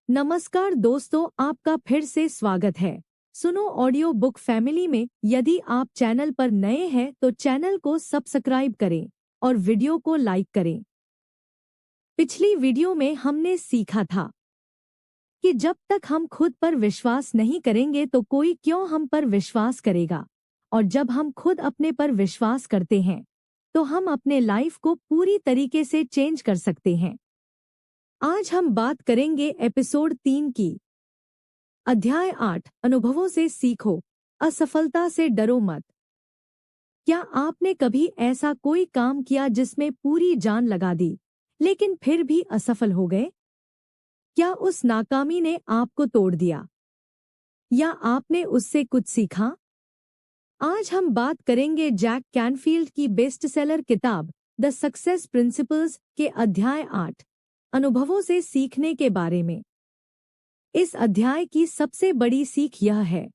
नमस्कार दोस्तों, आपका फिर से स्वागत है। सुनो ऑडियो बुक फैमिली में। यदि आप चैनल पर नए हैं तो चैनल को सब्सक्राइब करें और वीडियो को लाइक करें। पिछली वीडियो में हमने सीखा था कि जब तक हम खुद पर विश्वास नहीं करेंगे तो कोई क्यों हम पर विश्वास करेगा, और जब हम खुद अपने पर विश्वास करते हैं तो हम अपने लाइफ को पूरी तरीके से चेंज कर सकते हैं। आज हम बात करेंगे एपिसोड 3 की। अध्याय 8, अनुभवों से सीखो, असफलता से डरो मत। क्या आपने कभी ऐसा कोई काम किया जिसमें पूरी जान लगा दी लेकिन फिर भी असफल हो गए? क्या उस नाकामी ने आपको तोड़ दिया या आपने उससे कुछ सीखा? आज हम बात करेंगे जैक कैनफील्ड की बेस्टसेलर किताब द सक्सेस प्रिंसिपल्स के अध्याय 8, अनुभवों से सीखने के बारे में। इस अध्याय की सबसे बड़ी सीख यह है,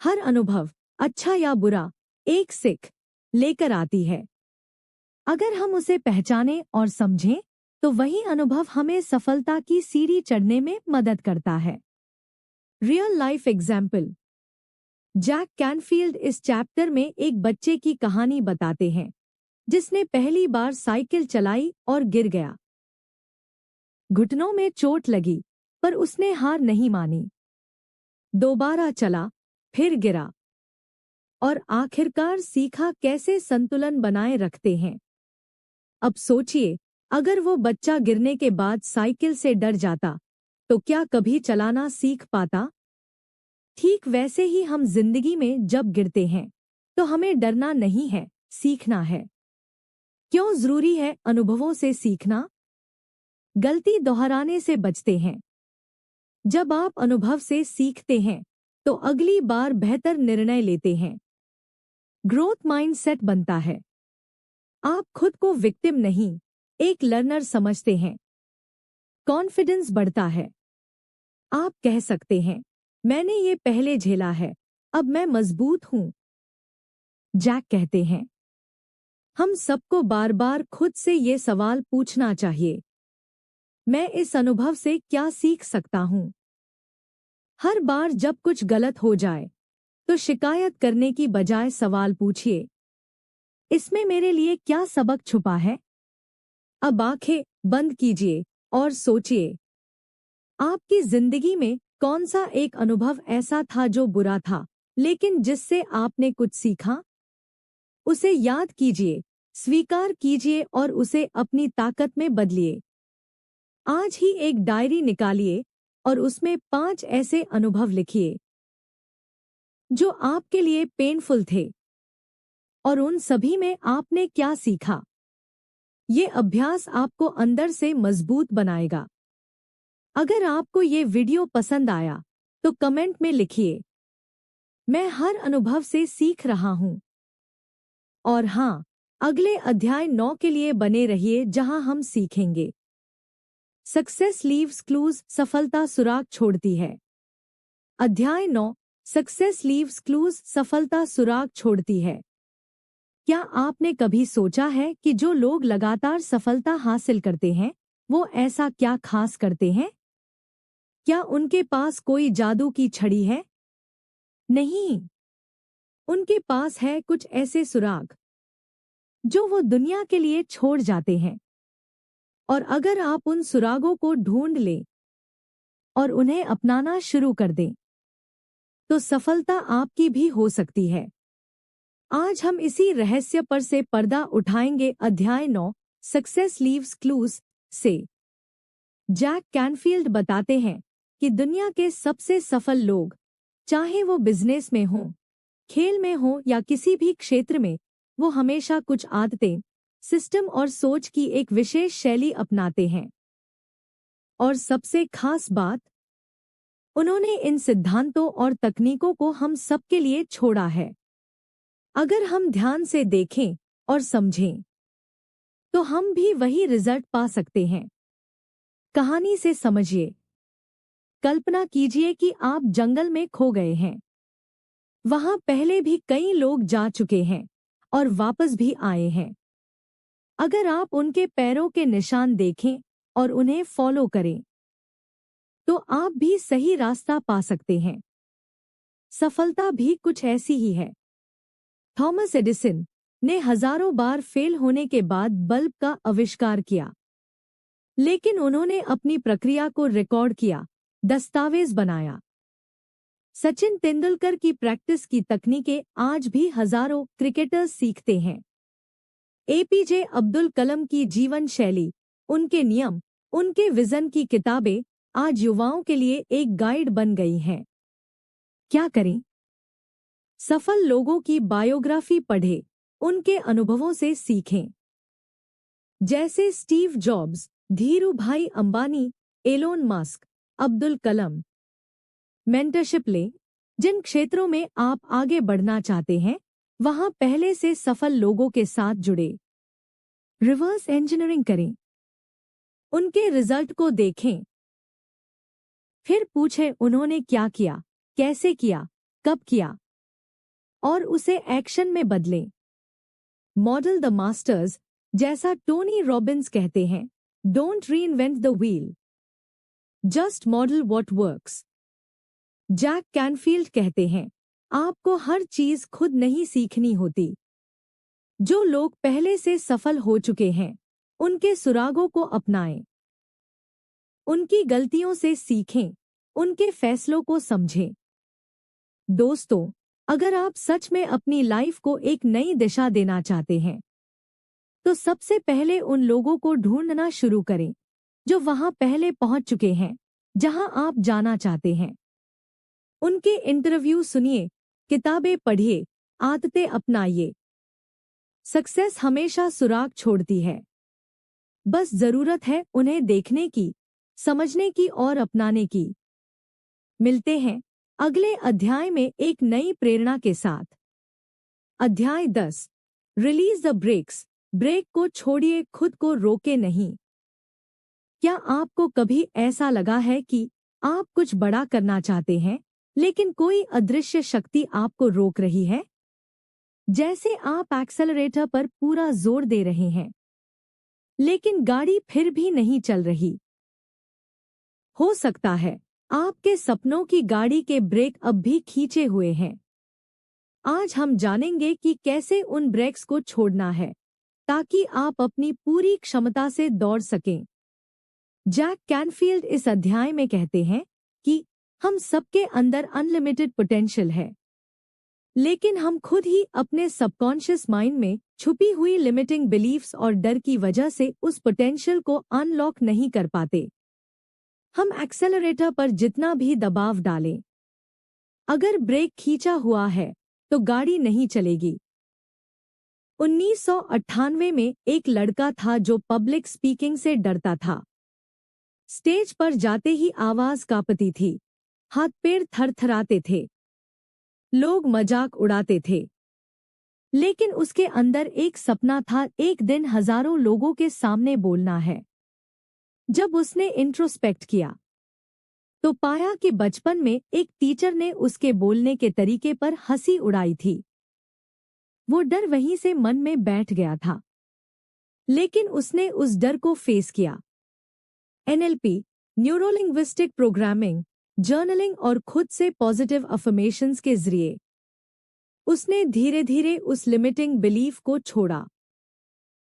हर अनुभव, अच्छा या बुरा, एक सीख लेकर आती है। अगर हम उसे पहचानें और समझें तो वही अनुभव हमें सफलता की सीढ़ी चढ़ने में मदद करता है। Real life example. Jack Canfield इस चैप्टर में एक बच्चे की कहानी बताते हैं जिसने पहली बार साइकिल चलाई और गिर गया। घुटनों में चोट लगी पर उसने हार नहीं मानी। दोबारा चला, फिर गिरा और आखिरकार सीखा कैसे संतुलन बनाए रखते हैं। अब सोचिए, अगर वो बच्चा गिरने के बाद साइकिल से डर जाता तो क्या कभी चलाना सीख पाता? ठीक वैसे ही हम जिंदगी में जब गिरते हैं तो हमें डरना नहीं है, सीखना है। क्यों जरूरी है अनुभवों से सीखना? गलती दोहराने से बचते हैं। जब आप अनुभव से सीखते हैं तो अगली बार बेहतर निर्णय लेते हैं। ग्रोथ माइंडसेट बनता है। आप खुद को विक्टिम नहीं, एक लर्नर समझते हैं। कॉन्फिडेंस बढ़ता है। आप कह सकते हैं, मैंने ये पहले झेला है, अब मैं मजबूत हूं। जैक कहते हैं, हम सबको बार बार खुद से ये सवाल पूछना चाहिए, मैं इस अनुभव से क्या सीख सकता हूं? हर बार जब कुछ गलत हो जाए तो शिकायत करने की बजाय सवाल पूछिए, इसमें मेरे लिए क्या सबक छुपा है? अब आंखें बंद कीजिए और सोचिए, आपकी जिंदगी में कौन सा एक अनुभव ऐसा था जो बुरा था लेकिन जिससे आपने कुछ सीखा? उसे याद कीजिए, स्वीकार कीजिए और उसे अपनी ताकत में बदलिए। आज ही एक डायरी निकालिए और उसमें 5 ऐसे अनुभव लिखिए जो आपके लिए पेनफुल थे और उन सभी में आपने क्या सीखा। ये अभ्यास आपको अंदर से मजबूत बनाएगा। अगर आपको ये वीडियो पसंद आया तो कमेंट में लिखिए, मैं हर अनुभव से सीख रहा हूं। और हाँ, अगले अध्याय 9 के लिए बने रहिए जहां हम सीखेंगे सक्सेस लीव्स क्लूज, सफलता सुराग छोड़ती है। अध्याय 9, सक्सेस लीव्स क्लूज, सफलता सुराग छोड़ती है। क्या आपने कभी सोचा है कि जो लोग लगातार सफलता हासिल करते हैं वो ऐसा क्या खास करते हैं? क्या उनके पास कोई जादू की छड़ी है? नहीं, उनके पास है कुछ ऐसे सुराग जो वो दुनिया के लिए छोड़ जाते हैं। और अगर आप उन सुरागों को ढूंढ लें और उन्हें अपनाना शुरू कर दें तो सफलता आपकी भी हो सकती है। आज हम इसी रहस्य पर से पर्दा उठाएंगे। अध्याय 9, सक्सेस लीव्स क्लूज से। जैक कैनफील्ड बताते हैं कि दुनिया के सबसे सफल लोग, चाहे वो बिजनेस में हो, खेल में हो या किसी भी क्षेत्र में, वो हमेशा कुछ आदतें, सिस्टम और सोच की एक विशेष शैली अपनाते हैं। और सबसे खास बात, उन्होंने इन सिद्धांतों और तकनीकों को हम सबके लिए छोड़ा है। अगर हम ध्यान से देखें और समझें तो हम भी वही रिजल्ट पा सकते हैं। कहानी से समझिए। कल्पना कीजिए कि आप जंगल में खो गए हैं। वहां पहले भी कई लोग जा चुके हैं और वापस भी आए हैं। अगर आप उनके पैरों के निशान देखें और उन्हें फॉलो करें तो आप भी सही रास्ता पा सकते हैं। सफलता भी कुछ ऐसी ही है। थॉमस एडिसन ने हजारों बार फेल होने के बाद बल्ब का आविष्कार किया, लेकिन उन्होंने अपनी प्रक्रिया को रिकॉर्ड किया, दस्तावेज बनाया। सचिन तेंदुलकर की प्रैक्टिस की तकनीकें आज भी हजारों क्रिकेटर्स सीखते हैं। एपीजे अब्दुल कलाम की जीवन शैली, उनके नियम, उनके विजन की किताबें आज युवाओं के लिए एक गाइड बन गई हैं। क्या करें? सफल लोगों की बायोग्राफी पढ़ें, उनके अनुभवों से सीखें। जैसे स्टीव जॉब्स, धीरू भाई Ambani, Elon Musk, Abdul Kalam. Mentorship लें। जिन क्षेत्रों में आप आगे बढ़ना चाहते हैं, वहां पहले से सफल लोगों के साथ जुड़े। रिवर्स इंजीनियरिंग करें। उनके रिजल्ट को देखें, फिर पूछें उन्होंने क्या किया, कैसे किया, कब किया, और उसे एक्शन में बदलें। मॉडल द मास्टर्स, जैसा टोनी रॉबिन्स कहते हैं, don't reinvent the wheel, just model what works. Jack Canfield कहते हैं, आपको हर चीज खुद नहीं सीखनी होती। जो लोग पहले से सफल हो चुके हैं, उनके सुरागों को अपनाएं। उनकी गलतियों से सीखें, उनके फैसलों को समझें। दोस्तों, अगर आप सच में अपनी लाइफ को एक नई दिशा देना चाहते हैं, तो सबसे पहले उन लोगों को ढूंढना शुरू करें जो वहां पहले पहुंच चुके हैं, जहां आप जाना चाहते हैं। उनके इंटरव्यू सुनिए, किताबें पढ़िए, आदतें अपनाइए। सक्सेस हमेशा सुराग छोड़ती है। बस जरूरत है उन्हें देखने की, समझने की और अपनाने की। मिलते हैं अगले अध्याय में एक नई प्रेरणा के साथ। अध्याय 10, रिलीज द ब्रेक्स। ब्रेक को छोड़िए, खुद को रोके नहीं। क्या आपको कभी ऐसा लगा है कि आप कुछ बड़ा करना चाहते हैं, लेकिन कोई अदृश्य शक्ति आपको रोक रही है? जैसे आप एक्सेलरेटर पर पूरा जोर दे रहे हैं, लेकिन गाड़ी फिर भी नहीं चल रही। हो सकता है आपके सपनों की गाड़ी के ब्रेक अब भी खींचे हुए हैं। आज हम जानेंगे कि कैसे उन ब्रेक्स को छोड़ना है, ताकि आप अपनी पूरी क्षमता से दौड़ सकें। जैक कैनफील्ड इस अध्याय में कहते हैं कि हम सबके अंदर अनलिमिटेड पोटेंशियल है, लेकिन हम खुद ही अपने सबकॉन्शियस माइंड में छुपी हुई लिमिटिंग बिलीफ्स और डर की वजह से उस पोटेंशियल को अनलॉक नहीं कर पाते। हम एक्सेलरेटर पर जितना भी दबाव डालें, अगर ब्रेक खींचा हुआ है तो गाड़ी नहीं चलेगी। 1998 में एक लड़का था जो पब्लिक स्पीकिंग से डरता था। स्टेज पर जाते ही आवाज कांपती थी, हाथ पैर थरथराते थे, लोग मजाक उड़ाते थे। लेकिन उसके अंदर एक सपना था, एक दिन हजारों लोगों के सामने बोलना है। जब उसने इंट्रोस्पेक्ट किया, तो पाया कि बचपन में एक टीचर ने उसके बोलने के तरीके पर हंसी उड़ाई थी। वो डर वहीं से मन में बैठ गया था, लेकिन उसने उस डर को फेस किया। एनएलपी, न्यूरोलिंग्विस्टिक प्रोग्रामिंग, जर्नलिंग और खुद से पॉजिटिव अफर्मेशंस के जरिए उसने धीरे धीरे उस लिमिटिंग बिलीफ को छोड़ा।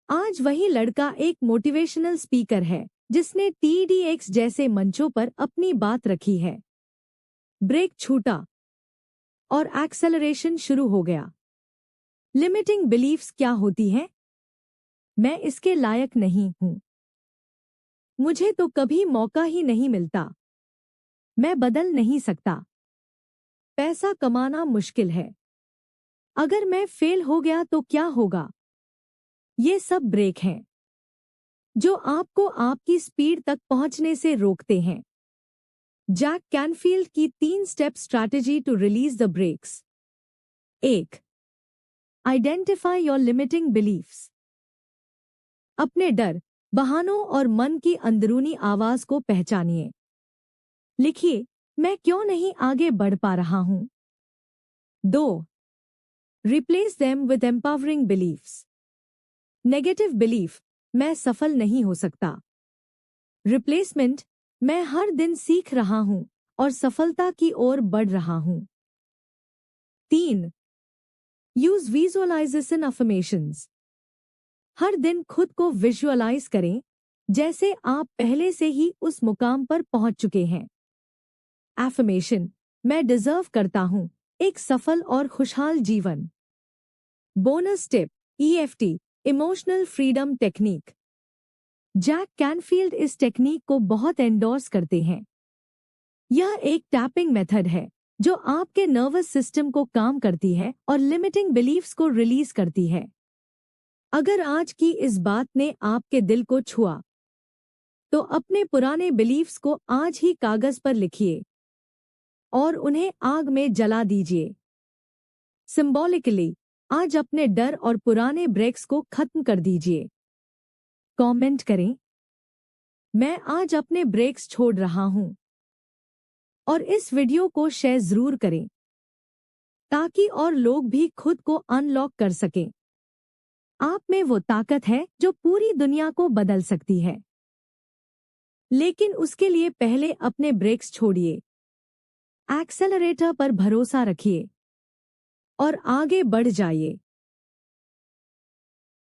आज वही लड़का एक मोटिवेशनल स्पीकर है, जिसने TEDx जैसे मंचों पर अपनी बात रखी है। ब्रेक छूटा और एक्सेलरेशन शुरू हो गया। लिमिटिंग बिलीफ्स क्या होती हैं? मैं इसके लायक नहीं हूं, मुझे तो कभी मौका ही नहीं मिलता, मैं बदल नहीं सकता, पैसा कमाना मुश्किल है, अगर मैं फेल हो गया तो क्या होगा? ये सब ब्रेक हैं जो आपको आपकी स्पीड तक पहुंचने से रोकते हैं। जैक कैनफील्ड की 3 step strategy to release the brakes. 1. Identify your limiting beliefs. अपने डर, बहानों और मन की अंदरूनी आवाज को पहचानिए। लिखिए, मैं क्यों नहीं आगे बढ़ पा रहा हूं। 2. Replace them with empowering beliefs. Negative belief, मैं सफल नहीं हो सकता। रिप्लेसमेंट, मैं हर दिन सीख रहा हूँ और सफलता की ओर बढ़ रहा हूँ। 3. Use visualisation affirmations. हर दिन खुद को विजुअलाइज करें जैसे आप पहले से ही उस मुकाम पर पहुंच चुके हैं। एफर्मेशन: मैं डिजर्व करता हूं एक सफल और खुशहाल जीवन। Bonus tip: EFT emotional freedom technique. Jack Canfield इस टेक्निक को बहुत एंडोर्स करते हैं। यह एक टैपिंग मेथड है जो आपके नर्वस सिस्टम को काम करती है और लिमिटिंग बिलीफ्स को रिलीज करती है। अगर आज की इस बात ने आपके दिल को छुआ तो अपने पुराने बिलीफ्स को आज ही कागज पर लिखिए और उन्हें आग में जला दीजिए। सिंबॉलिकली आज अपने डर और पुराने ब्रेक्स को खत्म कर दीजिए। कमेंट करें, मैं आज अपने ब्रेक्स छोड़ रहा हूं। और इस वीडियो को शेयर जरूर करें ताकि और लोग भी खुद को अनलॉक कर सकें। आप में वो ताकत है जो पूरी दुनिया को बदल सकती है। लेकिन उसके लिए पहले अपने ब्रेक्स छोड़िए, एक्सेलरेटर पर भरोसा रखिए और आगे बढ़ जाइए।